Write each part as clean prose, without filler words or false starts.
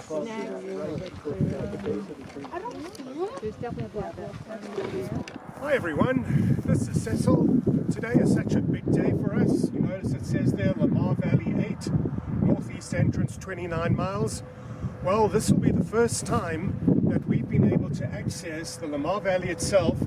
Hi everyone, this is Cecil. Today is such a big day for us. You notice it says there Lamar Valley 8, northeast entrance 29 miles. Well, this will be the first time that we've been able to access the Lamar Valley itself,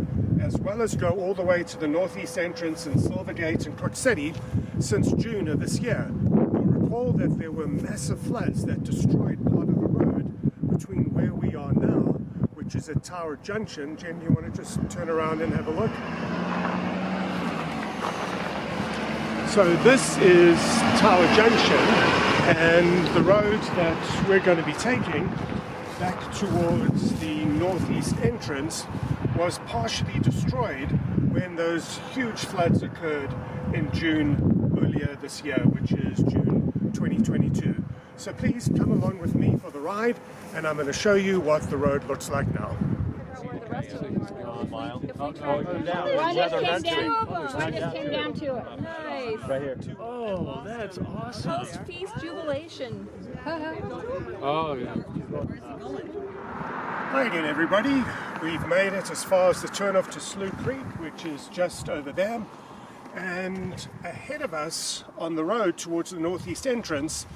as well as go all the way to the northeast entrance in Silvergate and Crook City since June of this year. You'll recall that there were massive floods that destroyed part of the road between where we are now, which is at Tower Junction. Jen, you want to just turn around and have a look? So this is Tower Junction, and the road that we're going to be taking back towards the northeast entrance was partially destroyed when those huge floods occurred in June earlier this year, which is June 2022. So please come along with me for the ride, and I'm going to show you what the road looks like now. One just came down to it. Nice. Right here. Oh, that's awesome. Post-peace jubilation. Oh, yeah. Hi again, everybody. We've made it as far as the turnoff to Slough Creek, which is just over there. And ahead of us on the road towards the northeast entrance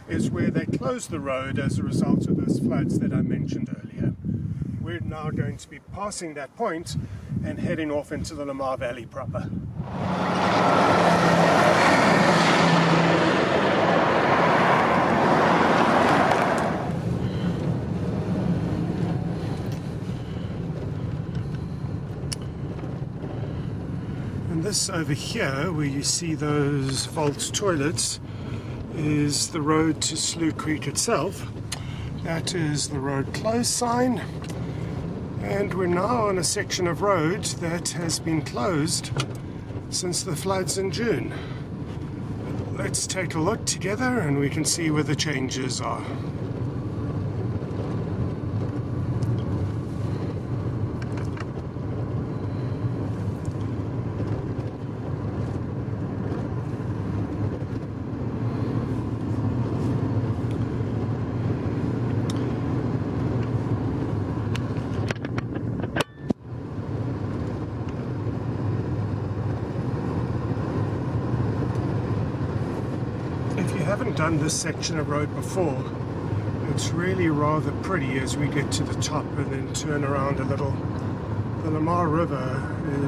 is where they closed the road as a result of those floods that I mentioned earlier. We're now going to be passing that point and heading off into the Lamar Valley proper. And this over here, where you see those vault toilets, is the road to Slough Creek itself. That is the road closed sign. And we're now on a section of road that has been closed since the floods in June. Let's take a look together and we can see where the changes are. If you haven't done this section of road before, it's really rather pretty as we get to the top and then turn around a little. The Lamar River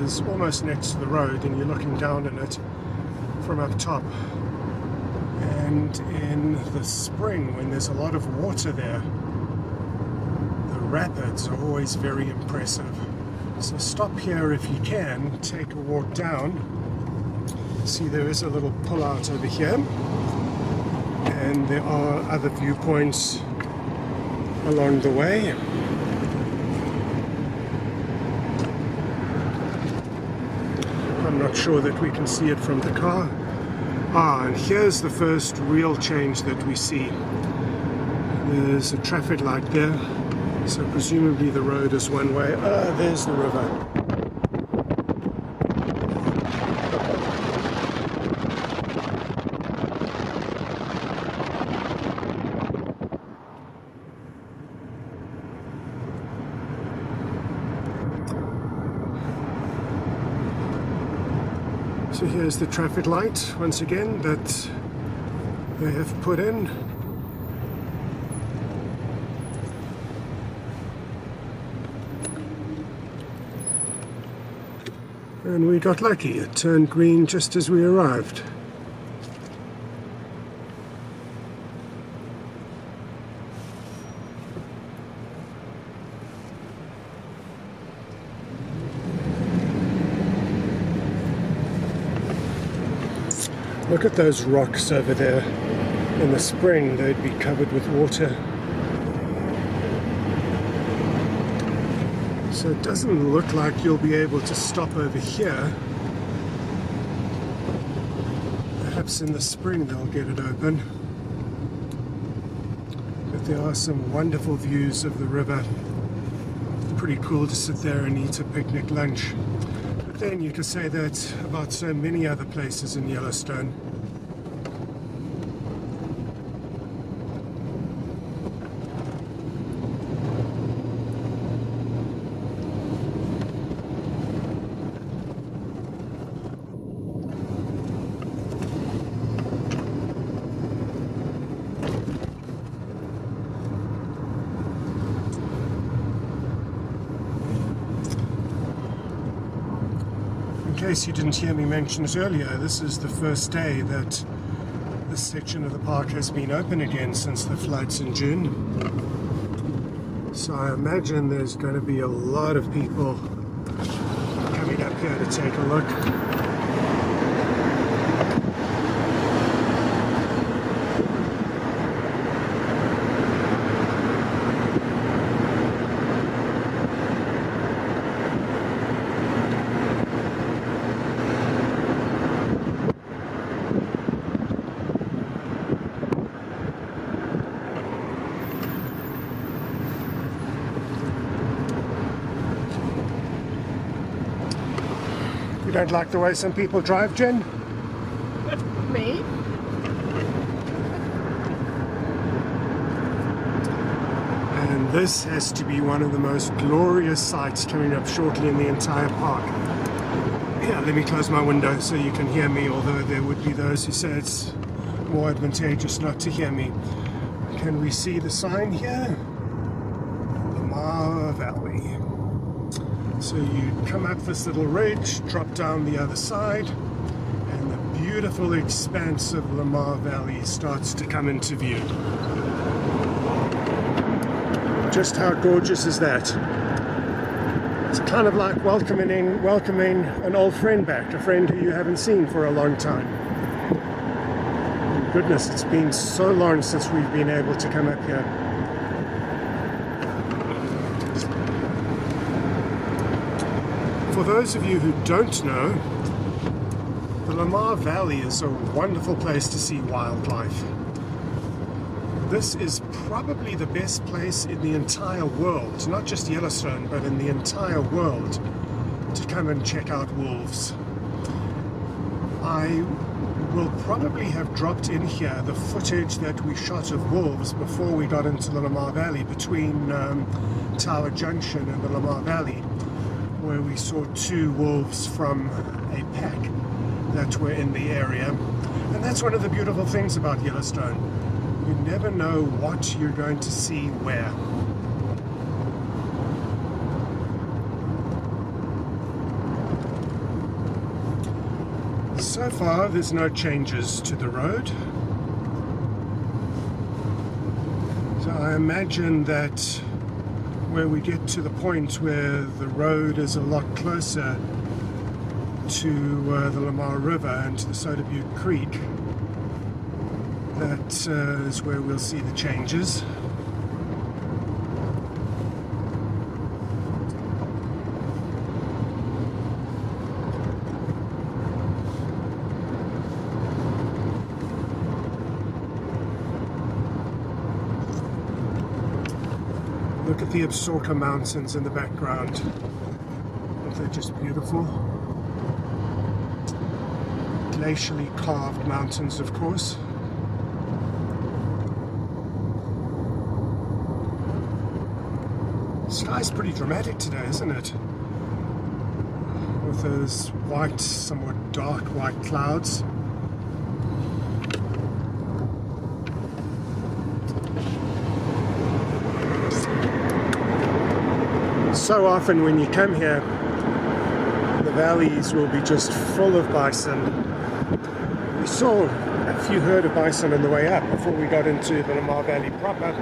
is almost next to the road and you're looking down on it from up top. And in the spring, when there's a lot of water there, the rapids are always very impressive. So stop here if you can, take a walk down. See, there is a little pull out over here. And there are other viewpoints along the way. I'm not sure that we can see it from the car. And here's the first real change that we see. There's a traffic light there, so presumably the road is one way. There's the river. So here's the traffic light, once again, that they have put in. And we got lucky, it turned green just as we arrived. Look at those rocks over there. In the spring they'd be covered with water. So it doesn't look like you'll be able to stop over here. Perhaps in the spring they'll get it open. But there are some wonderful views of the river. Pretty cool to sit there and eat a picnic lunch. Then you could say that about so many other places in Yellowstone. case you didn't hear me mention it earlier, this is the first day that this section of the park has been open again since the floods in June. So I imagine there's going to be a lot of people coming up here to take a look. You don't like the way some people drive, Jen? Me? And this has to be one of the most glorious sights coming up shortly in the entire park. Yeah, let me close my window so you can hear me, although there would be those who say it's more advantageous not to hear me. Can we see the sign here? Lamar Valley. So you come up this little ridge, drop down the other side, and the beautiful expanse of Lamar Valley starts to come into view. Just how gorgeous is that? It's kind of like welcoming an old friend back, a friend who you haven't seen for a long time. Goodness, it's been so long since we've been able to come up here. For those of you who don't know, the Lamar Valley is a wonderful place to see wildlife. This is probably the best place in the entire world, not just Yellowstone, but in the entire world, to come and check out wolves. I will probably have dropped in here the footage that we shot of wolves before we got into the Lamar Valley, between Tower Junction and the Lamar Valley, where we saw 2 wolves from a pack that were in the area. And that's one of the beautiful things about Yellowstone. You never know what you're going to see where. So far, there's no changes to the road. So I imagine that where we get to the point where the road is a lot closer to the Lamar River and to the Soda Butte Creek, that is where we'll see the changes. Look at the Absaroka Mountains in the background. Aren't they just beautiful? Glacially carved mountains, of course. The sky's pretty dramatic today, isn't it? With those white, somewhat dark white clouds. So often when you come here, the valleys will be just full of bison. We saw a few herd of bison on the way up before we got into the Lamar Valley proper.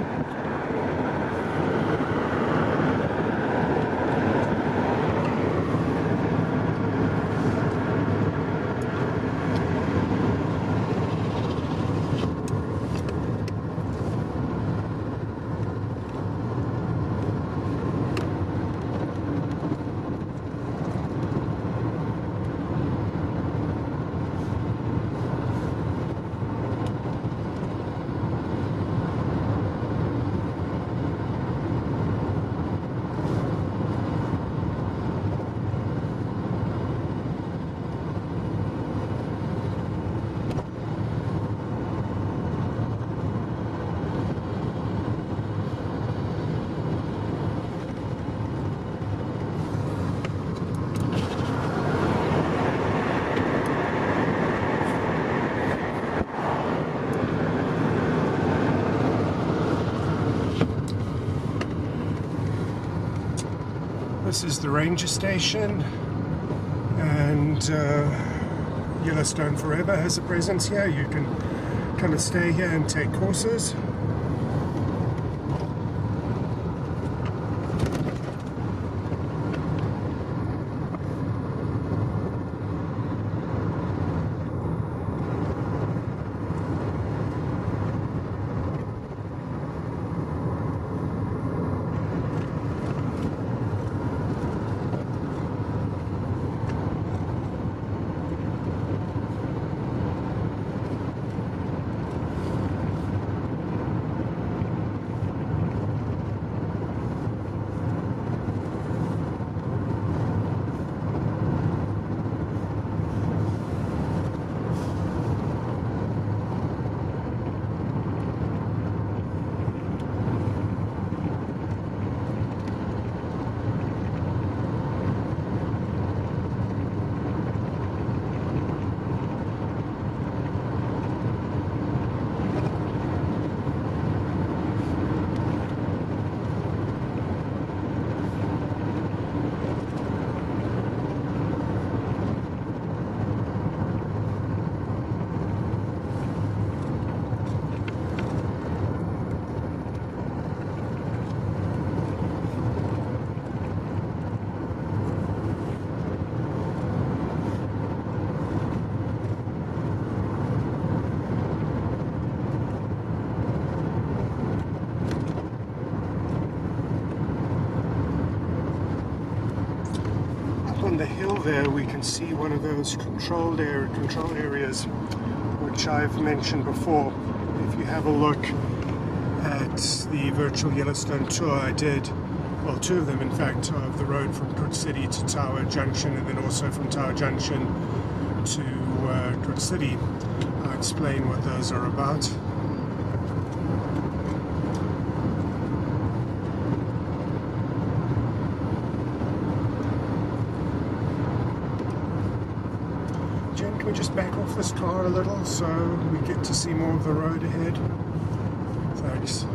This is the ranger station. And Yellowstone Forever has a presence here. You can come and stay here and take courses. On the hill there we can see one of those control areas which I've mentioned before. If you have a look at the virtual Yellowstone tour I did, well, two of them in fact, of the road from Crud City to Tower Junction, and then also from Tower Junction to Crud City, I'll explain what those are about. Can we just back off this car a little so we get to see more of the road ahead? Thanks.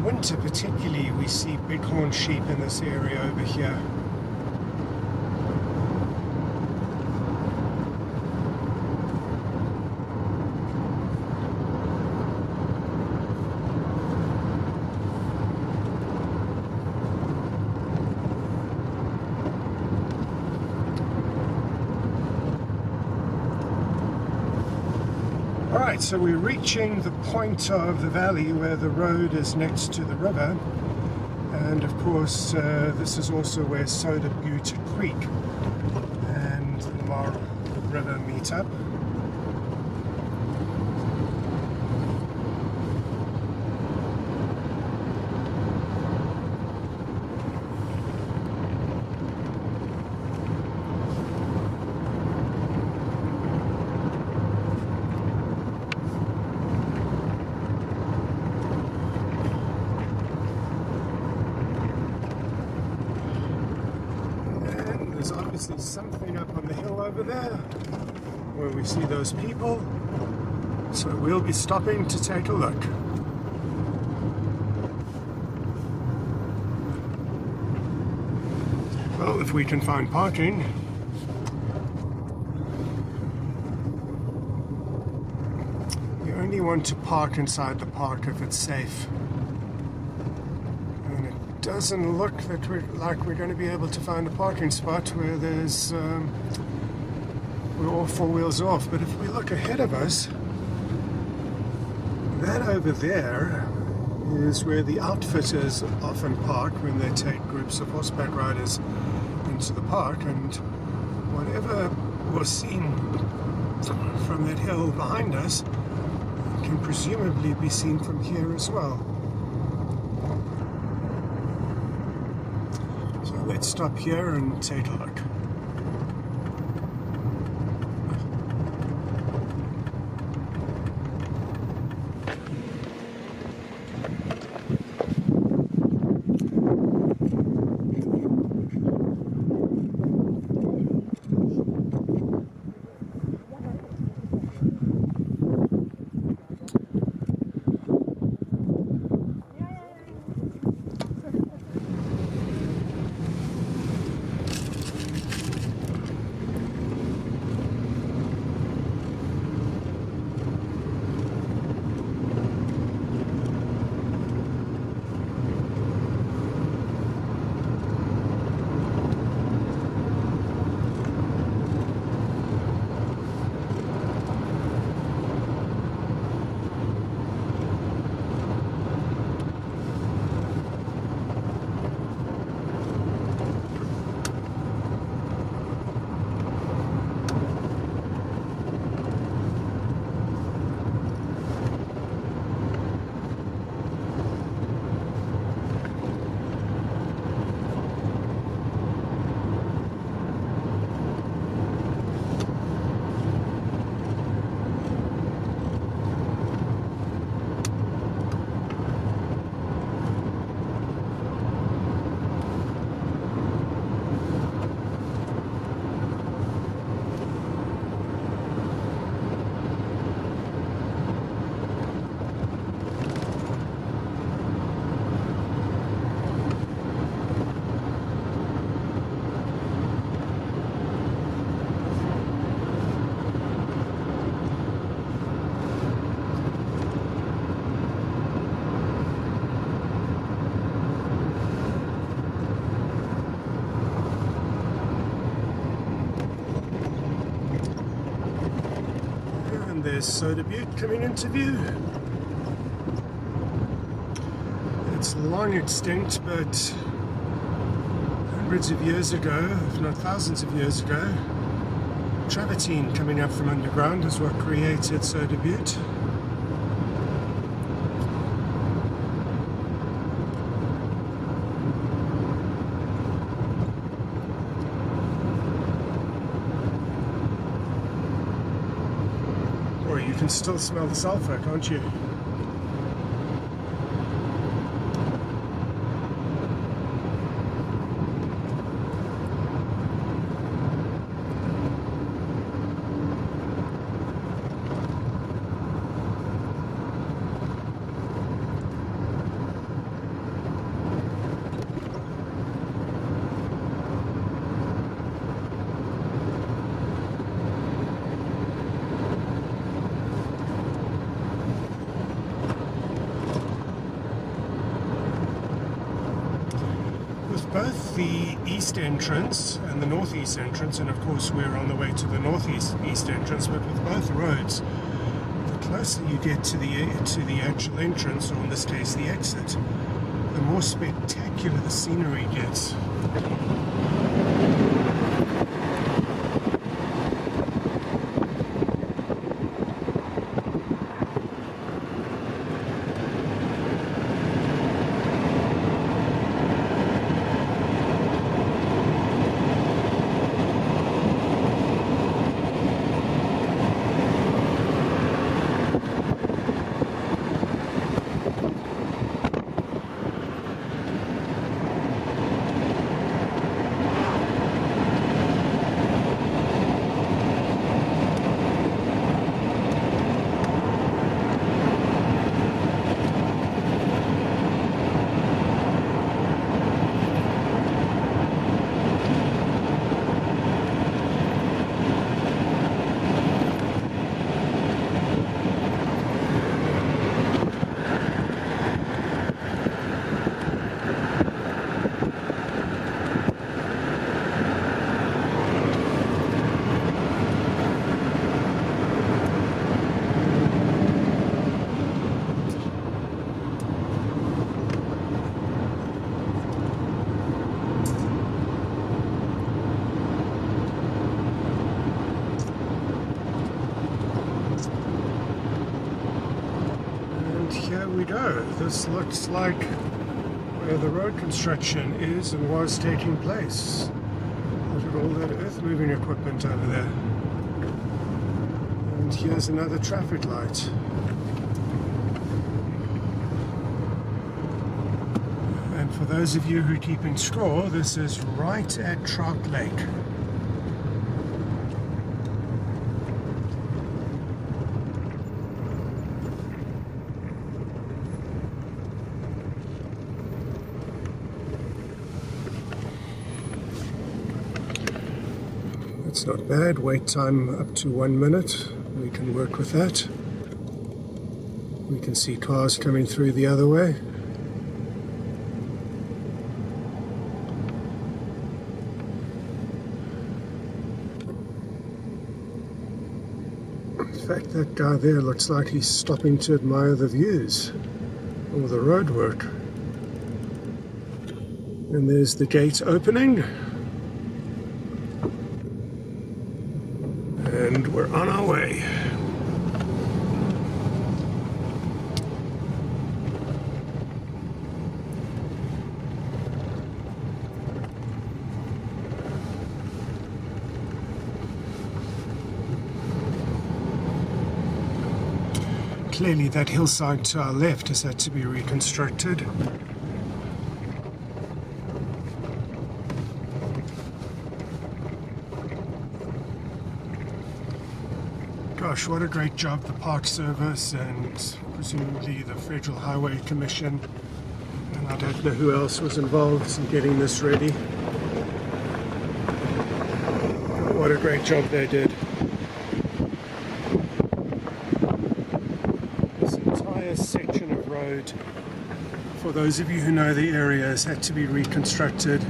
Winter particularly, we see bighorn sheep in this area over here. Alright, so we're reaching the point of the valley where the road is next to the river, and of course this is also where Soda Butte Creek and the Lamar River meet up. there's obviously something up on the hill over there where we see those people. So we'll be stopping to take a look. Well, if we can find parking. You only want to park inside the park if it's safe. And it doesn't look that like we're going to be able to find a parking spot where there's we're all four wheels off. But if we look ahead of us, that over there is where the outfitters often park when they take groups of horseback riders into the park, and whatever was seen from that hill behind us can presumably be seen from here as well. So let's stop here and take a look. There's Soda Butte coming into view. It's long extinct, but hundreds of years ago, if not thousands of years ago, travertine coming up from underground is what created Soda Butte. You can still smell the sulfur, can't you? Both the east entrance and the northeast entrance, and of course we're on the way to the northeast entrance, but with both roads, the closer you get to the actual entrance, or in this case the exit, the more spectacular the scenery gets. go. This looks like where the road construction is and was taking place. Look at all that earth moving equipment over there. And here's another traffic light. And for those of you who keep in score, this is right at Trout Lake. It's not bad. Wait time up to 1 minute. We can work with that. We can see cars coming through the other way. In fact, that guy there looks like he's stopping to admire the views or the road work. And there's the gate opening. And we're on our way. Clearly that hillside to our left has had to be reconstructed. Gosh, what a great job the Park Service and presumably the Federal Highway Commission, and I don't know who else was involved in getting this ready. What a great job they did. This entire section of road, for those of you who know the area, has had to be reconstructed.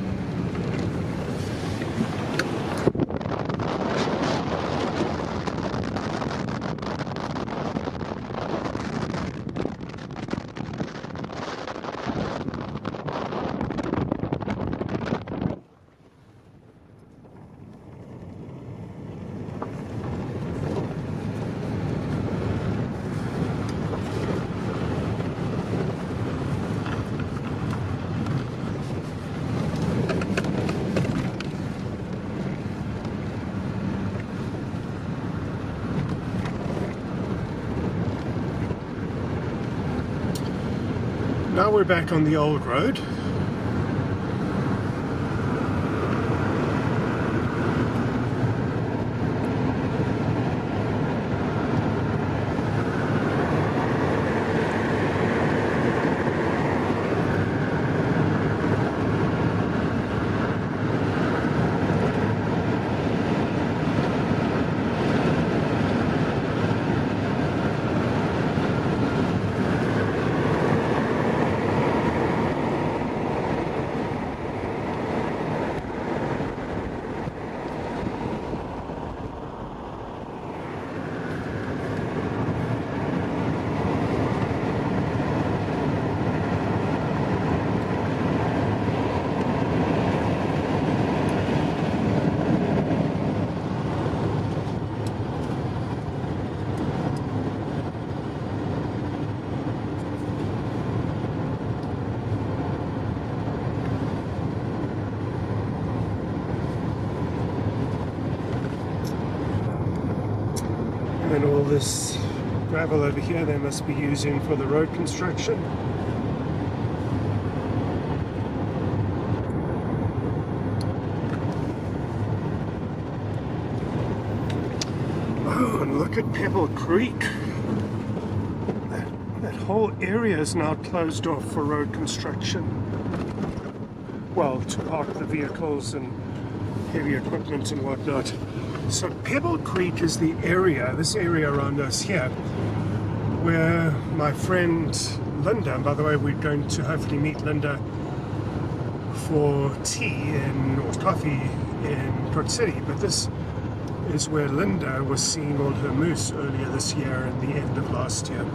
Now we're back on the old road. And all this gravel over here they must be using for the road construction. Oh, and look at Pebble Creek. That whole area is now closed off for road construction. Well, to park the vehicles and heavy equipment and whatnot. So Pebble Creek is the area, this area around us here, where my friend Linda, and by the way, we're going to hopefully meet Linda for tea or coffee in Port City, but this is where Linda was seeing all her moose earlier this year and the end of last year.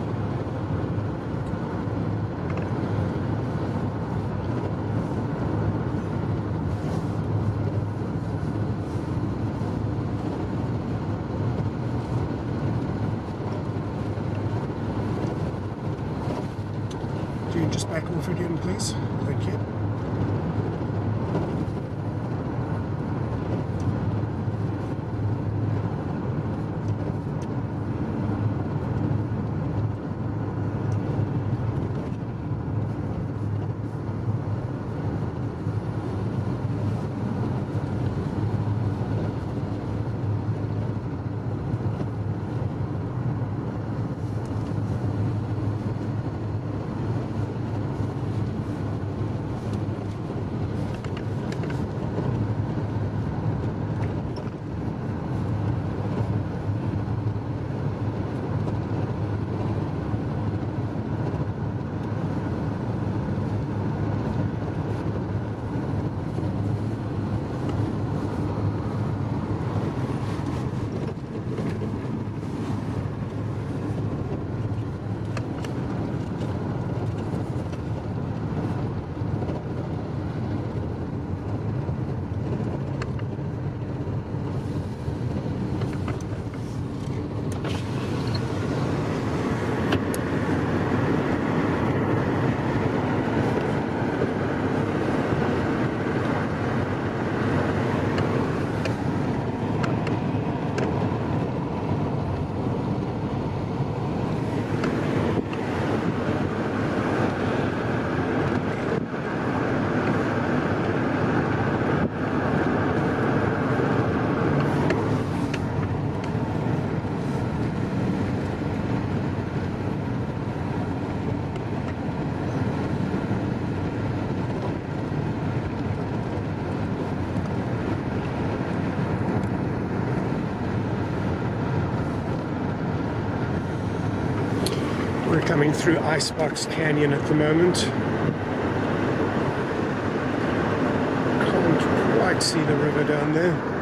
please. Thank you. We're coming through Icebox Canyon at the moment. Can't quite see the river down there.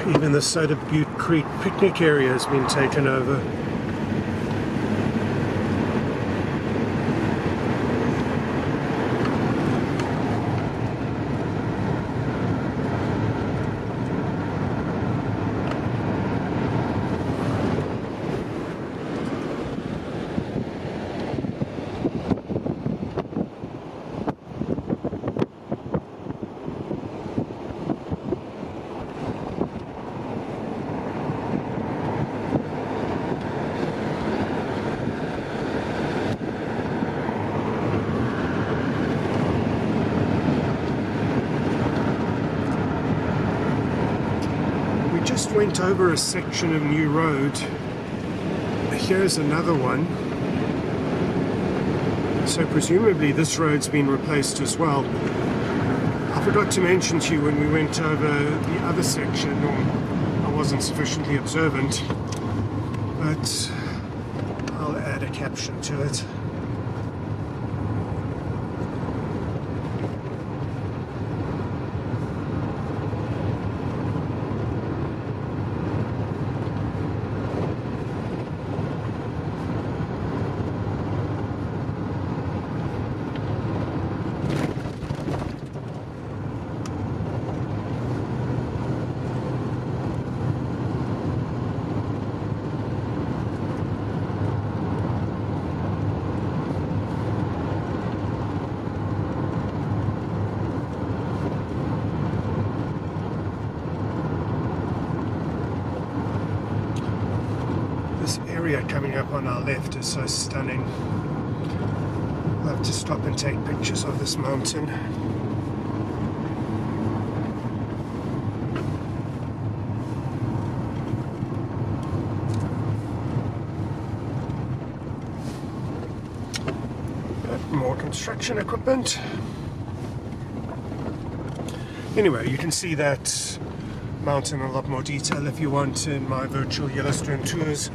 Even the Soda Butte Creek picnic area has been taken over. Just went over a section of new road. Here's another one. So presumably this road's been replaced as well. I forgot to mention to you when we went over the other section, or I wasn't sufficiently observant, but I'll add a caption to it. coming up on our left is so stunning. I'll have to stop and take pictures of this mountain. More construction equipment. Anyway, you can see that mountain in a lot more detail if you want in my virtual Yellowstone tours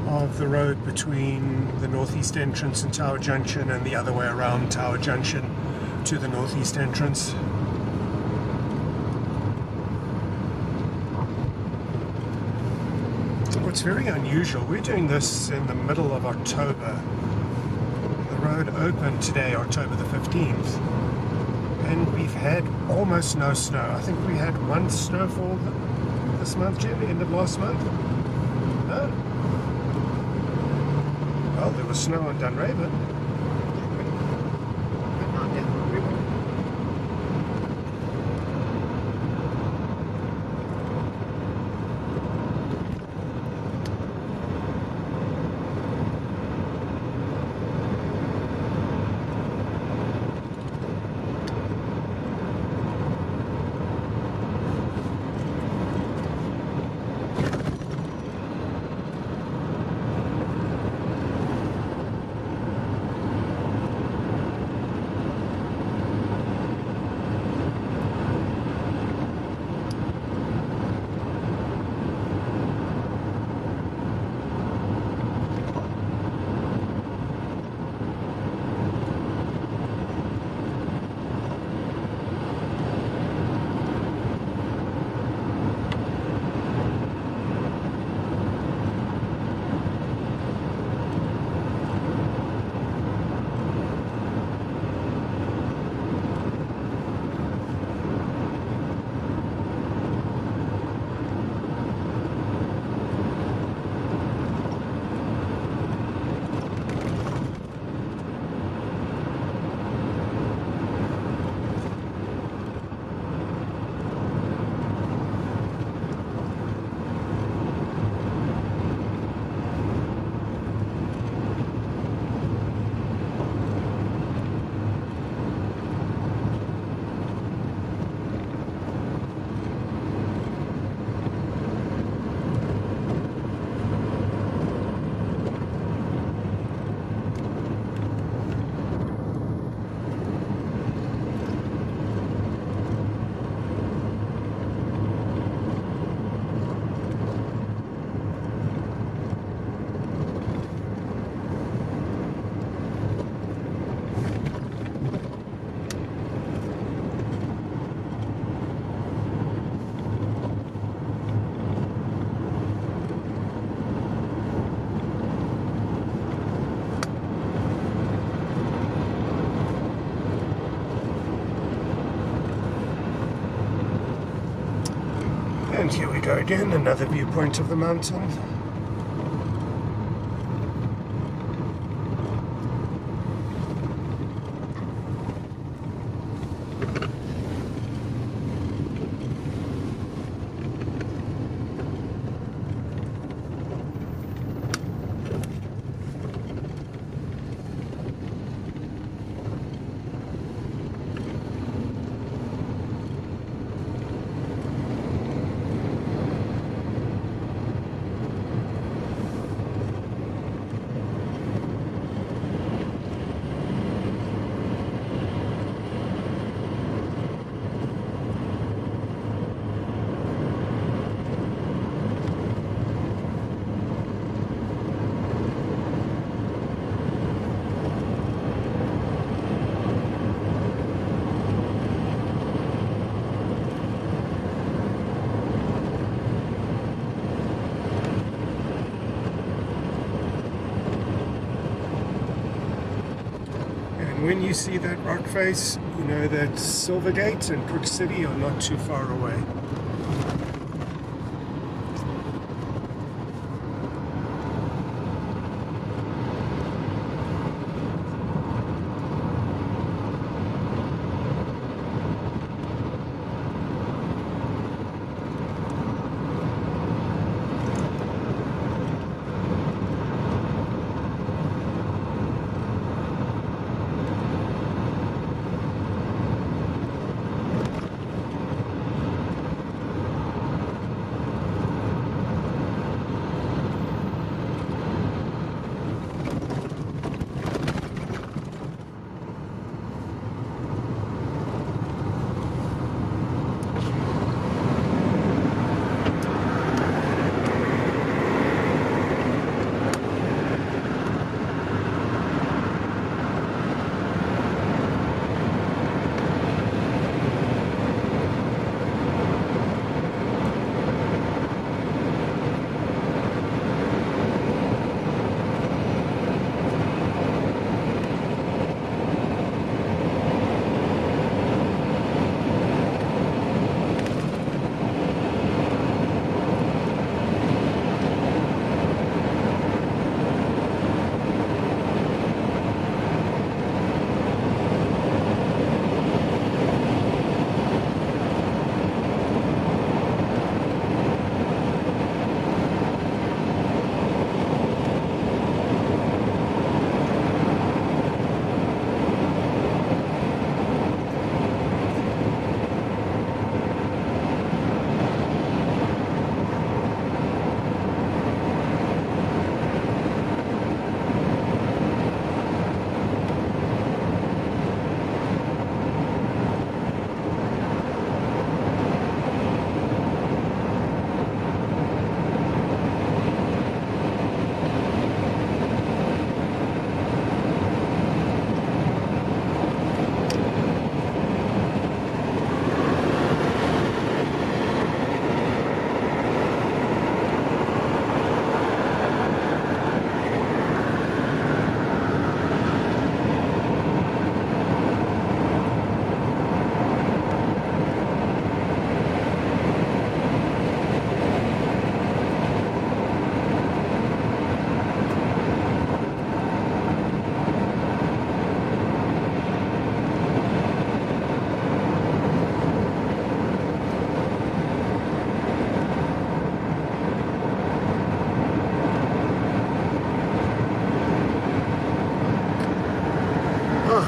of the road between the northeast entrance and Tower Junction and the other way around Tower Junction to the northeast entrance. What's very unusual, we're doing this in the middle of October. The road opened today, October the 15th, and we've had almost no snow. I think we had one snowfall this month, Jim, end of last month. No? Well, there was snow on Dunraven. But not down the river. And here we go again, another viewpoint of the mountain. When you see that rock face, you know that Silvergate and Crook City are not too far away.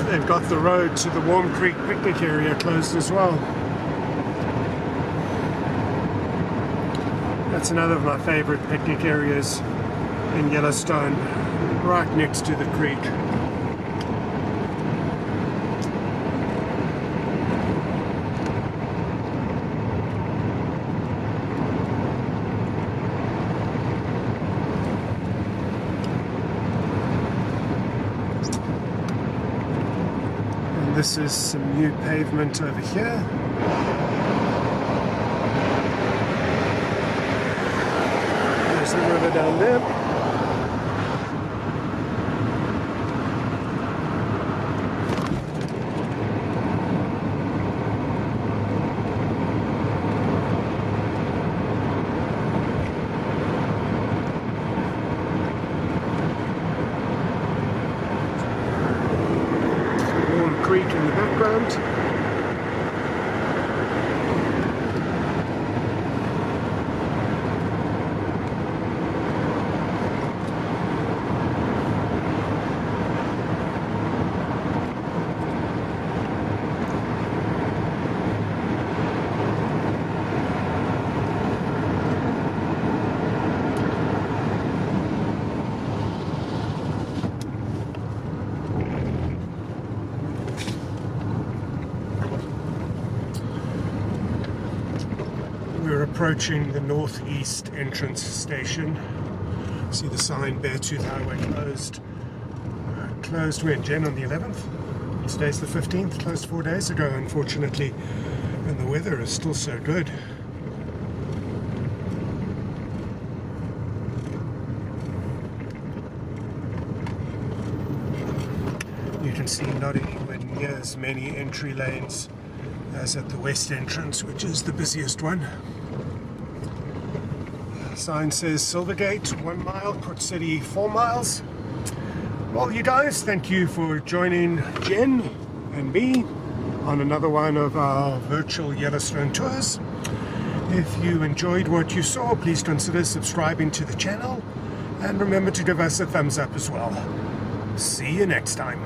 they've got the road to the Warm Creek picnic area closed as well. That's another of my favorite picnic areas in Yellowstone, right next to the creek. This is some new pavement over here. There's the river down there. Creek in the background. We're approaching the northeast entrance station. See the sign, Beartooth Highway closed. Closed when, Jen, on the 11th? Today's the 15th, closed 4 days ago, unfortunately. And the weather is still so good. You can see not anywhere near as many entry lanes as at the west entrance, which is the busiest one. Sign says Silvergate 1 mile, Port City 4 miles. Well, you guys, thank you for joining Jen and me on another one of our virtual Yellowstone tours. If you enjoyed what you saw, please consider subscribing to the channel and remember to give us a thumbs up as well. See you next time.